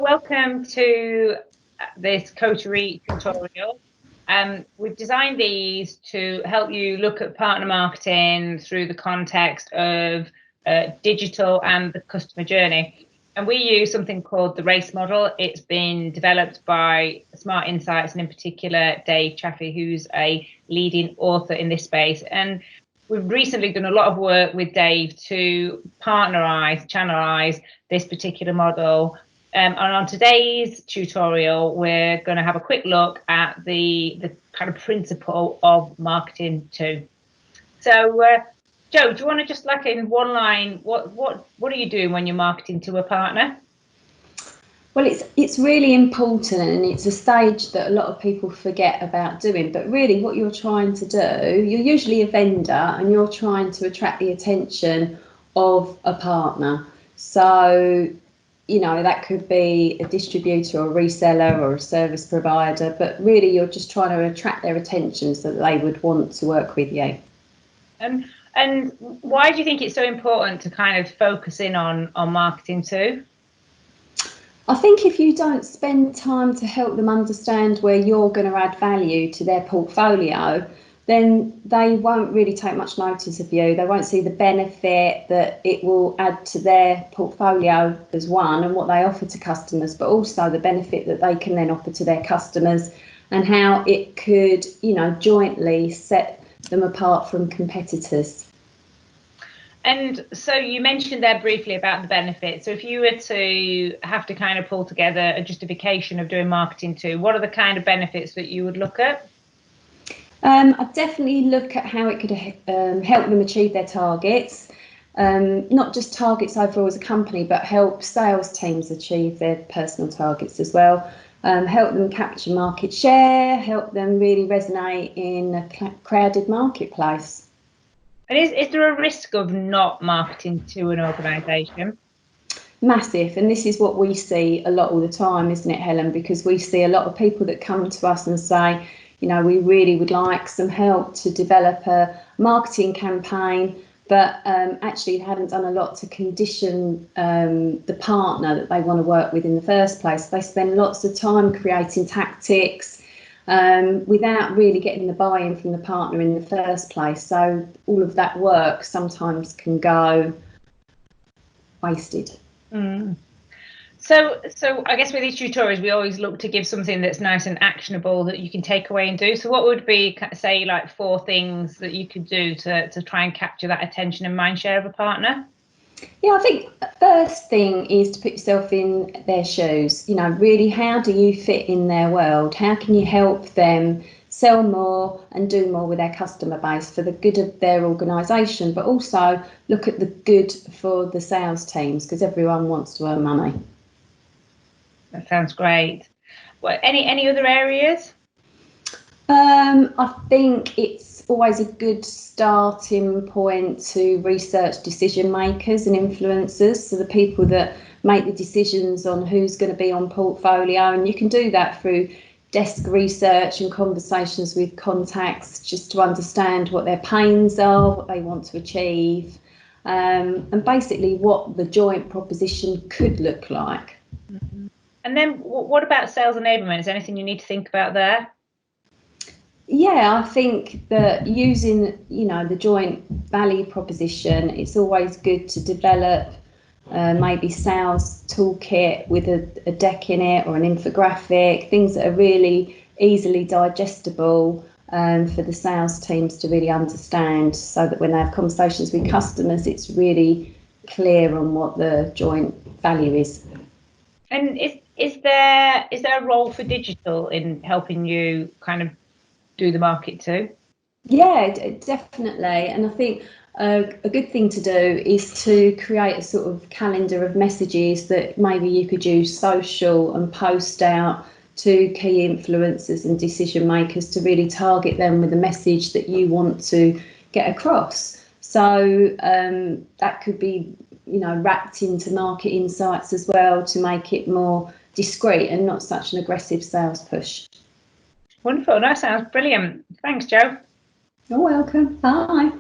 Welcome to this Coterie tutorial. We've designed these to help you look at partner marketing through the context of digital and the customer journey. And we use something called the RACE model. It's been developed by Smart Insights, and in particular, Dave Chaffee, who's a leading author in this space. And we've recently done a lot of work with Dave to channelize this particular model. And on today's tutorial, we're going to have a quick look at the kind of principle of marketing too. So, Joe, do you want to just, like, in one line, what are you doing when you're marketing to a partner? Well, it's really important, and it's a stage that a lot of people forget about doing. But really, what you're trying to do, you're usually a vendor, and you're trying to attract the attention of a partner. So, you know, that could be a distributor or a reseller or a service provider, but really you're just trying to attract their attention so that they would want to work with you. And why do you think it's so important to kind of focus in on marketing too? I think if you don't spend time to help them understand where you're going to add value to their portfolio, then they won't really take much notice of you. They won't see the benefit that it will add to their portfolio as one, and what they offer to customers, but also the benefit that they can then offer to their customers, and how it could, you know, jointly set them apart from competitors. And so you mentioned there briefly about the benefits. So if you were to have to kind of pull together a justification of doing marketing too, what are the kind of benefits that you would look at? I'd definitely look at how it could help them achieve their targets, not just targets overall as a company, but help sales teams achieve their personal targets as well. Help them capture market share, help them really resonate in a crowded marketplace. And is there a risk of not marketing to an organisation? Massive, and this is what we see a lot all the time, isn't it, Helen? Because we see a lot of people that come to us and say, you know, we really would like some help to develop a marketing campaign, but actually haven't done a lot to condition the partner that they want to work with in the first place. They spend lots of time creating tactics without really getting the buy-in from the partner in the first place. So all of that work sometimes can go wasted. Mm. So I guess with these tutorials, we always look to give something that's nice and actionable that you can take away and do. So what would be, say, like 4 things that you could do to try and capture that attention and mind share of a partner? Yeah, I think the first thing is to put yourself in their shoes. You know, really, how do you fit in their world? How can you help them sell more and do more with their customer base for the good of their organisation, but also look at the good for the sales teams, because everyone wants to earn money. That sounds great. Well, any other areas? I think it's always a good starting point to research decision makers and influencers, so the people that make the decisions on who's going to be on portfolio, and you can do that through desk research and conversations with contacts, just to understand what their pains are, what they want to achieve, and basically what the joint proposition could look like. Mm-hmm. And then what about sales enablement? Is there anything you need to think about there? Yeah, I think that using, you know, the joint value proposition, it's always good to develop maybe sales toolkit with a deck in it or an infographic, things that are really easily digestible for the sales teams to really understand, so that when they have conversations with customers, it's really clear on what the joint value is. And is there a role for digital in helping you kind of do the market too? Yeah, definitely. And I think a good thing to do is to create a sort of calendar of messages that maybe you could use social and post out to key influencers and decision makers to really target them with a message that you want to get across. So that could be, you know, wrapped into market insights as well, to make it more discreet and not such an aggressive sales push. Wonderful. That sounds brilliant. Thanks, Joe. You're welcome. Bye.